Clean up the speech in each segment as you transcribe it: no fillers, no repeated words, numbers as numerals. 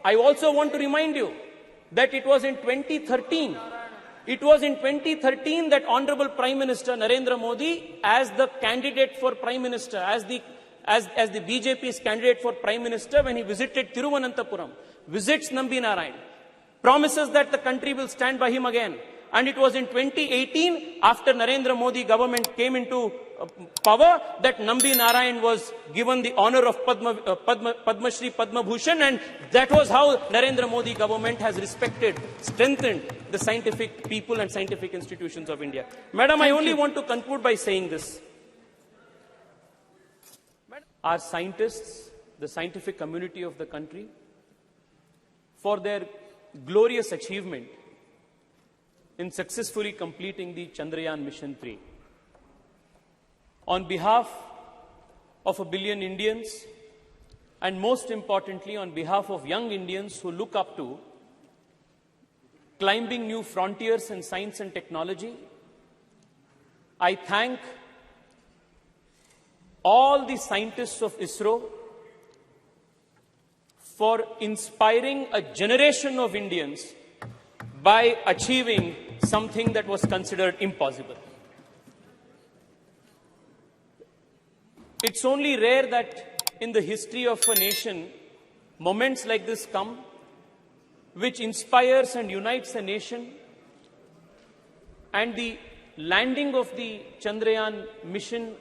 I also want to remind you that it was in 2013. It was in 2013 that Honorable Prime Minister Narendra Modi, as the candidate for Prime Minister, as the BJP's candidate for Prime Minister, when he visited Thiruvananthapuram, visits Nambi Narayan, promises that the country will stand by him again. And it was in 2018, after Narendra Modi government came into power, that Nambi Narayan was given the honor of Padma Shri Padma Bhushan, and that was how Narendra Modi government has respected, strengthened the scientific people and scientific institutions of India. Madam, I only want to conclude by saying this. Our scientists, the scientific community of the country, for their glorious achievement in successfully completing the Chandrayaan Mission 3. On behalf of 1 billion Indians, and most importantly on behalf of young Indians who look up to climbing new frontiers in science and technology, I thank all the scientists of ISRO for inspiring a generation of Indians by achieving something that was considered impossible. It's only rare that in the history of a nation, moments like this come, which inspires and unites a nation. And the landing of the Chandrayaan mission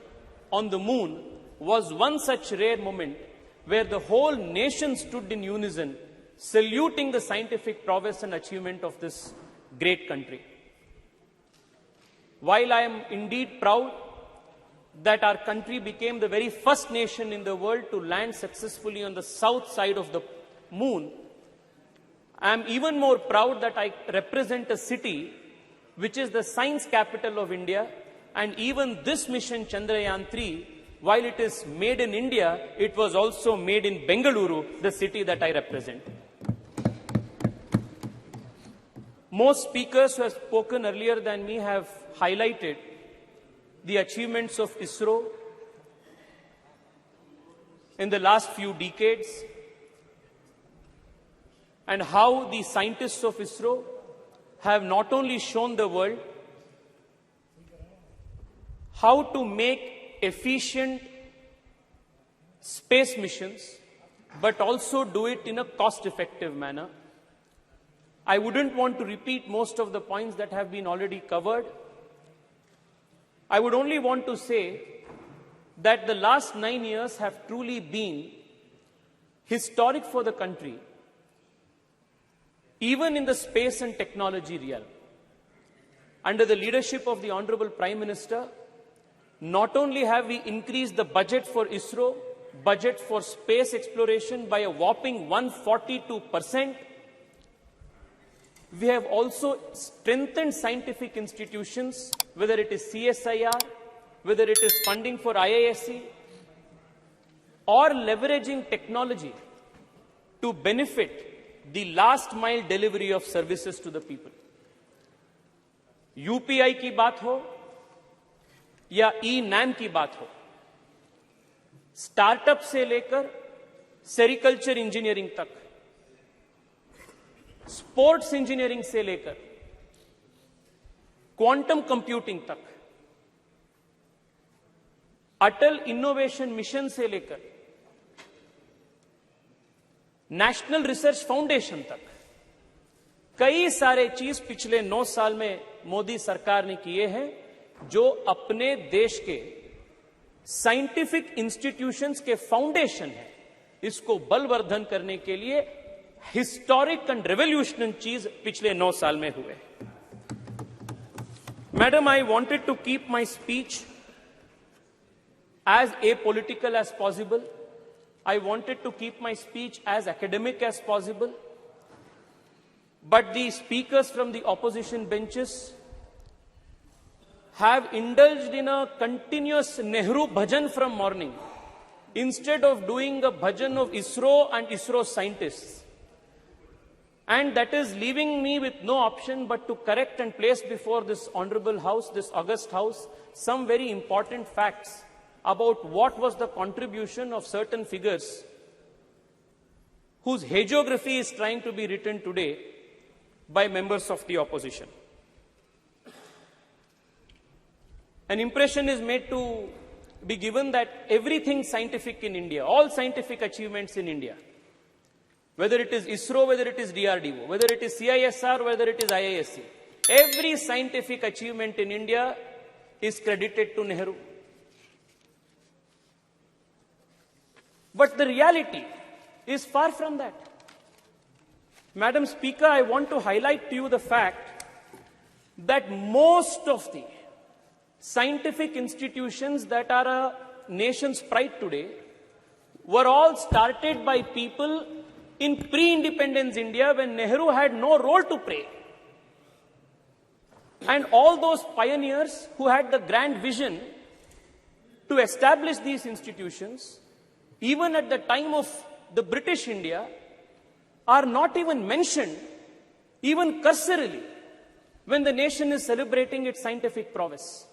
on the moon was one such rare moment where the whole nation stood in unison, saluting the scientific prowess and achievement of this great country. While I am indeed proud that our country became the very first nation in the world to land successfully on the south side of the moon, I am even more proud that I represent a city which is the science capital of India, and even this mission Chandrayaan 3, while it is made in India, it was also made in Bengaluru, the city that I represent. Most speakers who have spoken earlier than me have highlighted the achievements of ISRO in the last few decades and how the scientists of ISRO have not only shown the world how to make efficient space missions, but also do it in a cost-effective manner. I wouldn't want to repeat most of the points that have been already covered. I would only want to say that the last 9 years have truly been historic for the country, even in the space and technology realm. Under the leadership of the Honorable Prime Minister, not only have we increased the budget for ISRO, budget for space exploration by a whopping 142%, we have also strengthened scientific institutions, whether it is CSIR, whether it is funding for IISc, or leveraging technology to benefit the last mile delivery of services to the people. UPI की बात हो या e-NAM की बात हो, startup से लेकर sericulture engineering तक, स्पोर्ट्स इंजीनियरिंग से लेकर क्वांटम कंप्यूटिंग तक, अटल इनोवेशन मिशन से लेकर नेशनल रिसर्च फाउंडेशन तक कई सारे चीज पिछले 9 साल में मोदी सरकार ने किए हैं, जो अपने देश के साइंटिफिक इंस्टीट्यूशंस के फाउंडेशन है, इसको बलवर्धन करने के लिए हिस्टोरिक एंड रेवोल्यूशनरी चीज पिछले 9 साल में हुए. Madam, I wanted to keep my speech as apolitical as possible. I wanted to keep my speech as academic as possible. But the speakers from the opposition benches have indulged in a continuous Nehru bhajan from morning, instead of doing a bhajan of ISRO and ISRO scientists. And that is leaving me with no option but to correct and place before this honorable house, this august house, some very important facts about what was the contribution of certain figures whose hagiography is trying to be written today by members of the opposition. An impression is made to be given that everything scientific in India, all scientific achievements in India, whether it is ISRO, whether it is DRDO, whether it is CISR, whether it is IISc, every scientific achievement in India is credited to Nehru. But the reality is far from that. Madam Speaker, I want to highlight to you the fact that most of the scientific institutions that are a nation's pride today were all started by people in pre-independence India when Nehru had no role to play. And all those pioneers who had the grand vision to establish these institutions, even at the time of the British India, are not even mentioned, even cursorily, when the nation is celebrating its scientific prowess.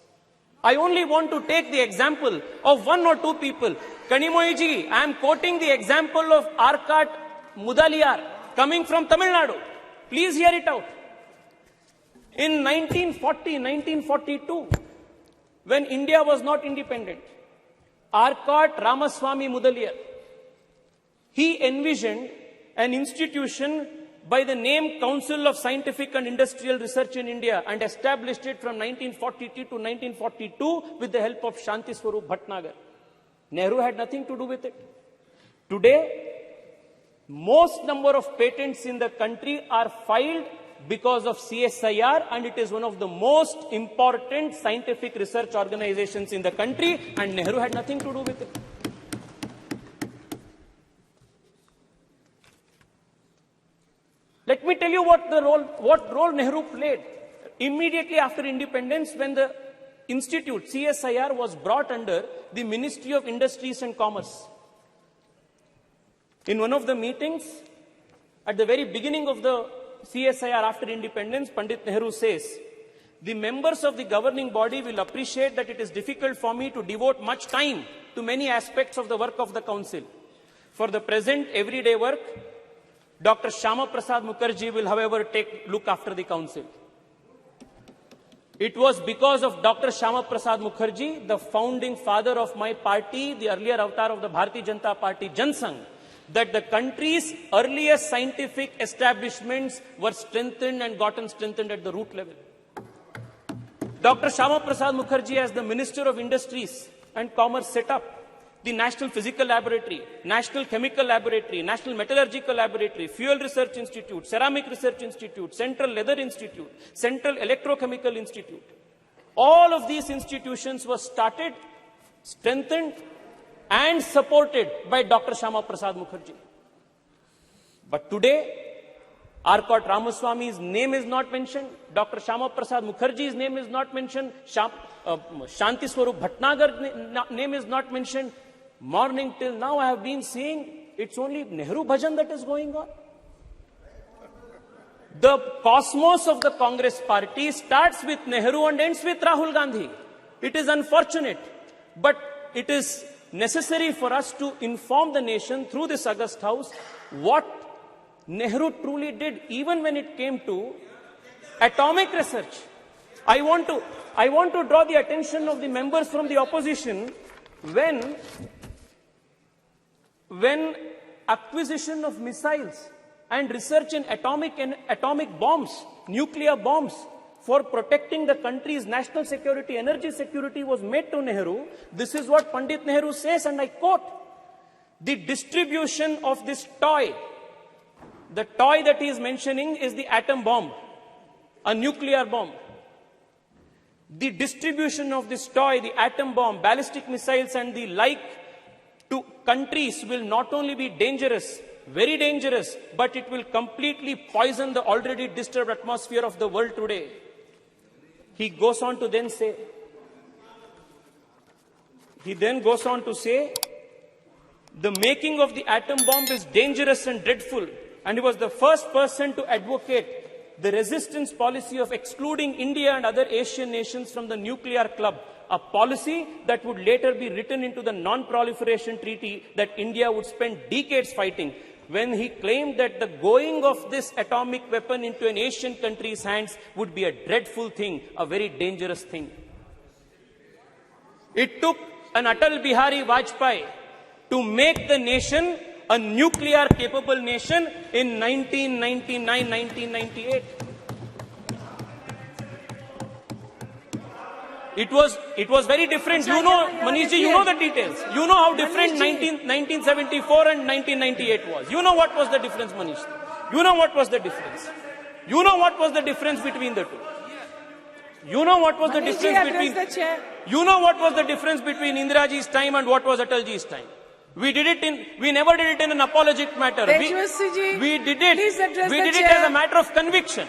I only want to take the example of one or two people. Kanimoyiji, I am quoting the example of Arkat Mudaliar, coming from Tamil Nadu. Please hear it out. In 1940, 1942, when India was not independent, Arkat Ramaswamy Mudaliar, he envisioned an institution by the name Council of Scientific and Industrial Research in India and established it from 1942 to 1942 with the help of Shanti Swarup Bhatnagar. Nehru had nothing to do with it. Today, most number of patents in the country are filed because of CSIR, and it is one of the most important scientific research organizations in the country, and Nehru had nothing to do with it. Let me tell you what role Nehru played. Immediately after independence, when the institute, CSIR, was brought under the Ministry of Industries and Commerce. In one of the meetings, at the very beginning of the CSIR after independence, Pandit Nehru says, the members of the governing body will appreciate that it is difficult for me to devote much time to many aspects of the work of the council. For the present everyday work, Dr. Shyama Prasad Mukherjee will, however, look after the council. It was because of Dr. Shyama Prasad Mukherjee, the founding father of my party, the earlier avatar of the Bharatiya Janata Party, Jan Sangh, that the country's earliest scientific establishments were strengthened and gotten strengthened at the root level. Dr. Shyama Prasad Mukherjee, as the Minister of Industries and Commerce, set up the National Physical Laboratory, National Chemical Laboratory, National Metallurgical Laboratory, Fuel Research Institute, Ceramic Research Institute, Central Leather Institute, Central Electrochemical Institute. All of these institutions were started, strengthened, and supported by Dr. Shyama Prasad Mukherjee. But today, Arkat Ramaswamy's name is not mentioned, Dr. Shyama Prasad Mukherjee's name is not mentioned, Shanti Swarup Bhatnagar's name is not mentioned. Morning till now, I have been seeing it's only Nehru Bhajan that is going on. The cosmos of the Congress party starts with Nehru and ends with Rahul Gandhi. It is unfortunate, but it is necessary for us to inform the nation through this August House what Nehru truly did, even when it came to atomic research. I want to draw the attention of the members from the opposition when acquisition of missiles and research in atomic bombs, nuclear bombs, for protecting the country's national security, energy security was made to Nehru. This is what Pandit Nehru says, and I quote, the distribution of this toy, the toy that he is mentioning is the atom bomb, a nuclear bomb. The distribution of this toy, the atom bomb, ballistic missiles and the like to countries will not only be dangerous, very dangerous, but it will completely poison the already disturbed atmosphere of the world today. He then goes on to say, the making of the atom bomb is dangerous and dreadful, and he was the first person to advocate the resistance policy of excluding India and other Asian nations from the nuclear club, a policy that would later be written into the non-proliferation treaty that India would spend decades fighting. when he claimed that the going of this atomic weapon into an Asian country's hands would be a dreadful thing, a very dangerous thing. It took an Atal Bihari Vajpayee to make the nation a nuclear capable nation in 1999, 1998. It was very different. You know, Manishji, you know the details. You know how different 1974 and 1998 was. You know what was the difference, Manish. You know what was the difference. You know what was the difference between the two. You know what was the difference between. You know what was the difference between Indiraji's time and what was Atalji's time. We never did it in an apologetic matter. We did it as a matter of conviction.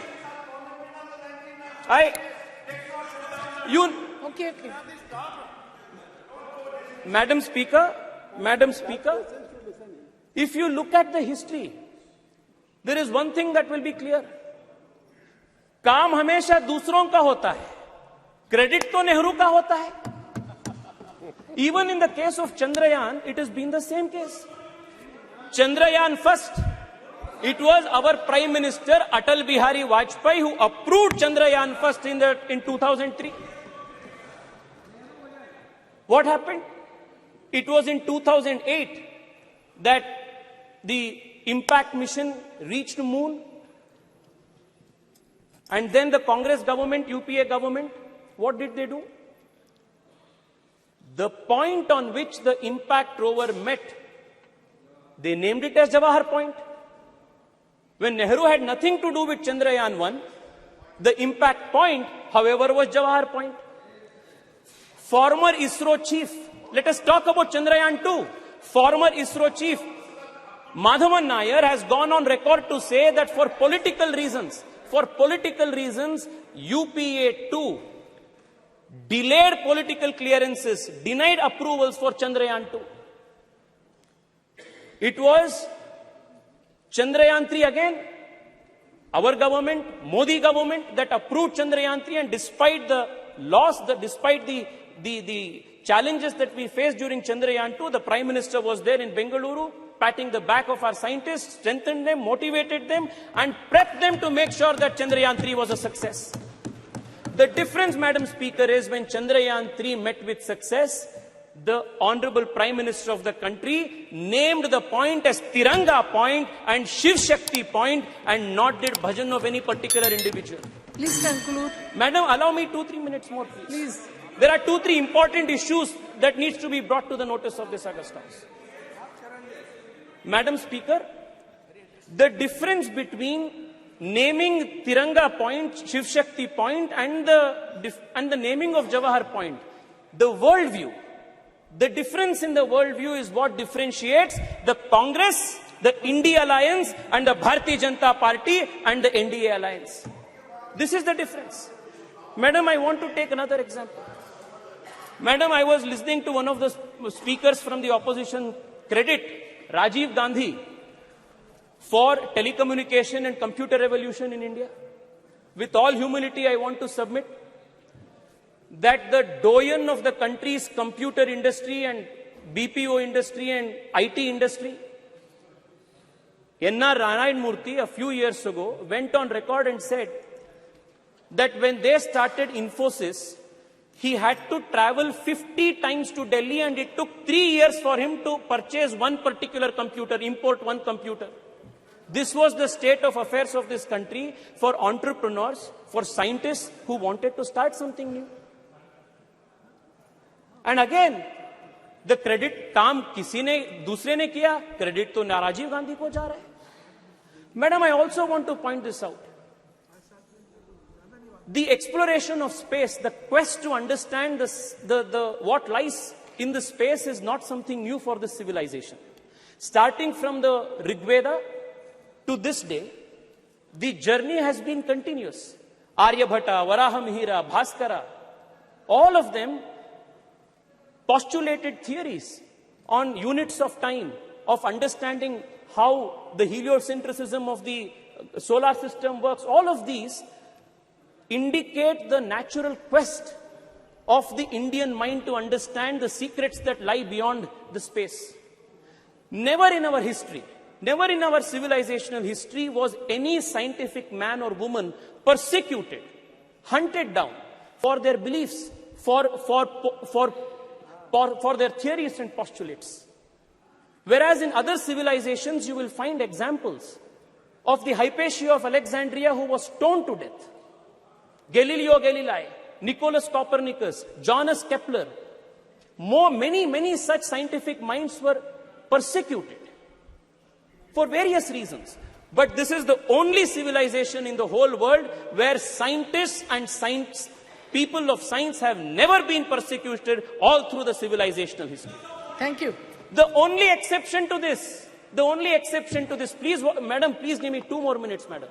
Okay. Madam Speaker, if you look at the history, there is one thing that will be clear. काम हमेशा दूसरों का होता है, credit तो नेहरू का होता है. Even in the case of Chandrayaan, it has been the same case. Chandrayaan first, it was our Prime Minister Atal Bihari Vajpayee who approved Chandrayaan first in 2003. What happened? It was in 2008 that the impact mission reached the moon. And then the Congress government, UPA government, what did they do? The point on which the impact rover met, they named it as Jawahar Point. When Nehru had nothing to do with Chandrayaan 1, the impact point, however, was Jawahar Point. Former ISRO chief, let us talk about Chandrayaan 2. Former ISRO chief, Madhavan Nair, has gone on record to say that for political reasons, UPA2 delayed political clearances, denied approvals for Chandrayaan 2. It was Chandrayaan 3 again, our government, Modi government, that approved Chandrayaan 3, and despite the loss, despite the challenges that we faced during Chandrayaan 2, the Prime Minister was there in Bengaluru, patting the back of our scientists, strengthened them, motivated them, and prepped them to make sure that Chandrayaan 3 was a success. The difference, Madam Speaker, is when Chandrayaan 3 met with success, the Honorable Prime Minister of the country named the point as Tiranga Point and Shiv Shakti Point and not did bhajan of any particular individual. Please conclude. Madam, allow me 2-3 minutes more, please. Please. There are 2-3 important issues that needs to be brought to the notice of this August House. Madam Speaker, the difference between naming Tiranga Point, Shiv Shakti Point and the naming of Jawahar Point, the worldview, the difference in the worldview is what differentiates the Congress, the India Alliance and the Bharatiya Janata Party and the NDA Alliance. This is the difference. Madam, I want to take another example. Madam, I was listening to one of the speakers from the opposition credit Rajiv Gandhi for telecommunication and computer revolution in India. With all humility, I want to submit that the doyen of the country's computer industry and BPO industry and IT industry, N.R. Narayan Murthy, a few years ago, went on record and said that when they started Infosys, he had to travel 50 times to Delhi and it took 3 years for him to purchase one particular computer, import one computer. This was the state of affairs of this country for entrepreneurs, for scientists who wanted to start something new. And again, the credit काम किसी ने दूसरे ने किया, credit तो राजीव गांधी को जा रहा है. Madam, I also want to point this out. The exploration of space, the quest to understand what lies in the space is not something new for this civilization. Starting from the Rig Veda to this day, the journey has been continuous. Aryabhata, Varahamihira, Bhaskara, all of them postulated theories on units of time, of understanding how the heliocentrism of the solar system works. All of these indicate the natural quest of the Indian mind to understand the secrets that lie beyond the space. Never in our history Never in our civilizational history was any scientific man or woman persecuted, hunted down for their beliefs, for their theories and postulates. Whereas in other civilizations, you will find examples of the Hypatia of Alexandria who was stoned to death. Galileo Galilei, Nicholas Copernicus, Johannes Kepler, many such scientific minds were persecuted for various reasons. But this is the only civilization in the whole world where scientists and people of science have never been persecuted all through the civilizational history. Thank you. The only exception to this, please, madam, please give me 2 more minutes, madam.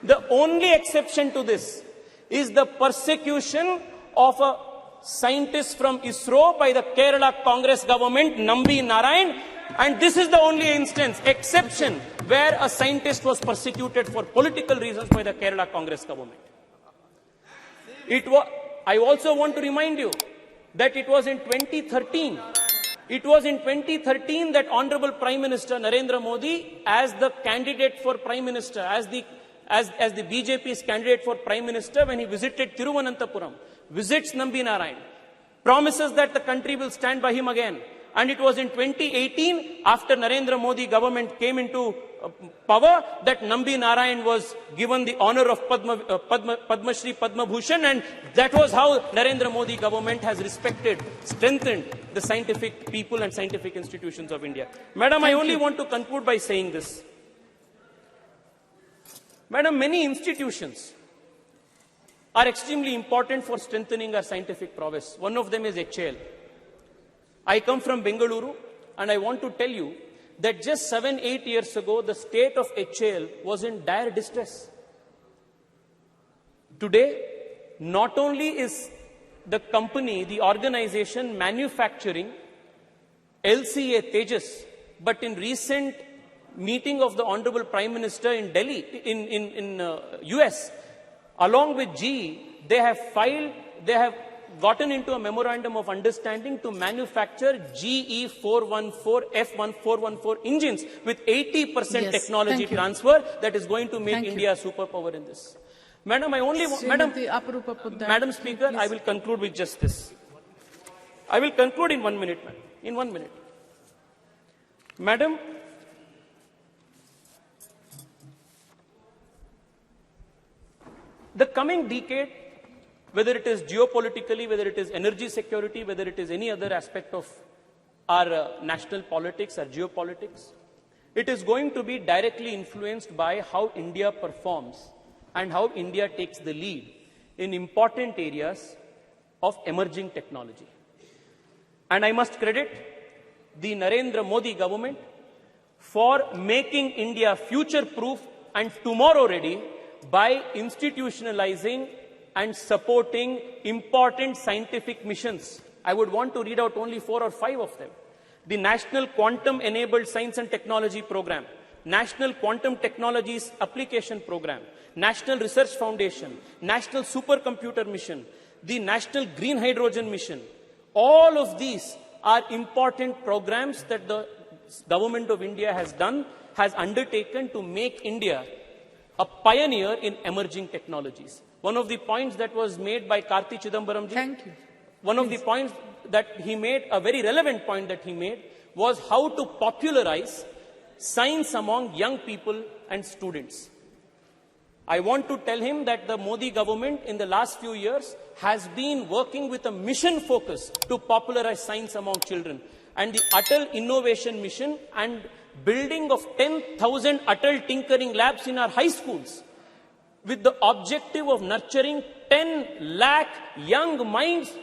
The only exception to this is the persecution of a scientist from ISRO by the Kerala Congress government, Nambi Narayan. And this is the only exception where a scientist was persecuted for political reasons by the Kerala Congress government. I also want to remind you that it was in 2013 that Honorable Prime Minister Narendra Modi, as the candidate for Prime Minister, as the BJP's candidate for Prime Minister, when he visited Thiruvananthapuram, visits Nambi Narayan, promises that the country will stand by him again. And it was in 2018, after Narendra Modi government came into power, that Nambi Narayan was given the honor of Padma Shri Padma Bhushan, and that was how Narendra Modi government has respected, strengthened the scientific people and scientific institutions of India. Madam, I only want to conclude by saying this. Madam, many institutions are extremely important for strengthening our scientific prowess. One of them is HAL. I come from Bengaluru, and I want to tell you that just 7-8 years ago, the state of HAL was in dire distress. Today, not only is the company, the organization manufacturing LCA Tejas, but in recent meeting of the Honorable Prime Minister in Delhi, in US, along with GE, they have gotten into a memorandum of understanding to manufacture GE 414, F1 414 engines with 80% technology transfer that is going to make India a superpower in this. Madam, Madam Speaker, I will conclude with just this. I will conclude in 1 minute, madam. In 1 minute. Madam, the coming decade, whether it is geopolitically, whether it is energy security, whether it is any other aspect of our national politics, our geopolitics, it is going to be directly influenced by how India performs and how India takes the lead in important areas of emerging technology. And I must credit the Narendra Modi government for making India future-proof and tomorrow-ready by institutionalizing and supporting important scientific missions. I would want to read out only 4 or 5 of them. The National Quantum Enabled Science and Technology Program, National Quantum Technologies Application Program, National Research Foundation, National Supercomputer Mission, the National Green Hydrogen Mission. All of these are important programs that the government of India has undertaken to make India a pioneer in emerging technologies. One of the points that was made by Karti Chidambaram ji, one of the points that he made, a very relevant point that he made, was how to popularize science among young people and students. I want to tell him that the Modi government in the last few years has been working with a mission focus to popularize science among children. And the Atal Innovation Mission and building of 10,000 Atal Tinkering Labs in our high schools, with the objective of nurturing 10 lakh young minds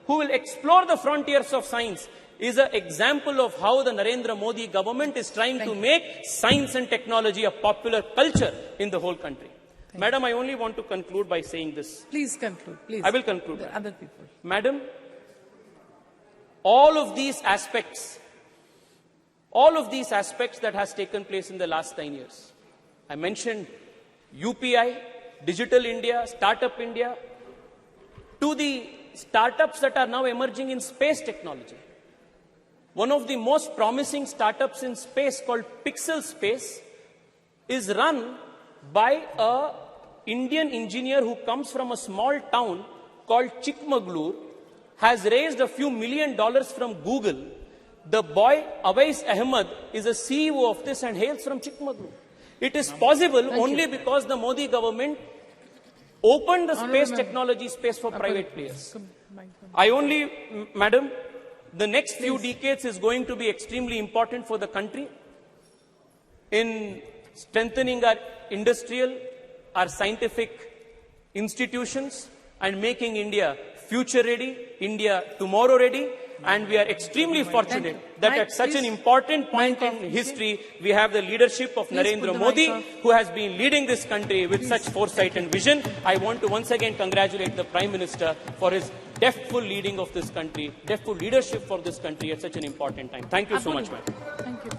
who will explore the frontiers of science, is an example of how the Narendra Modi government is trying to make science and technology a popular culture in the whole country. Madam, I only want to conclude by saying this. Please conclude, please. I will conclude. The other people. Madam, all of these aspects that has taken place in the last 9 years. I mentioned UPI, Digital India, Startup India, to the startups that are now emerging in space technology. one of the most promising startups in space called Pixel Space is run by a Indian engineer who comes from a small town called Chikmagalur, has raised a few $1 million from Google. The boy Awais Ahmed is a CEO of this and hails from Chikmagalur. It is possible only because the Modi government opened the space technology space for private players. Madam, the next few decades is going to be extremely important for the country in strengthening our industrial, our scientific institutions and making India future ready, India tomorrow ready. And we are extremely fortunate that at such an important point in history, we have the leadership of Narendra Modi, who has been leading this country with such foresight and vision. I want to once again congratulate the Prime Minister for his deftful leading of this country, deftful leadership for this country at such an important time. Thank you so much, ma'am. Thank you.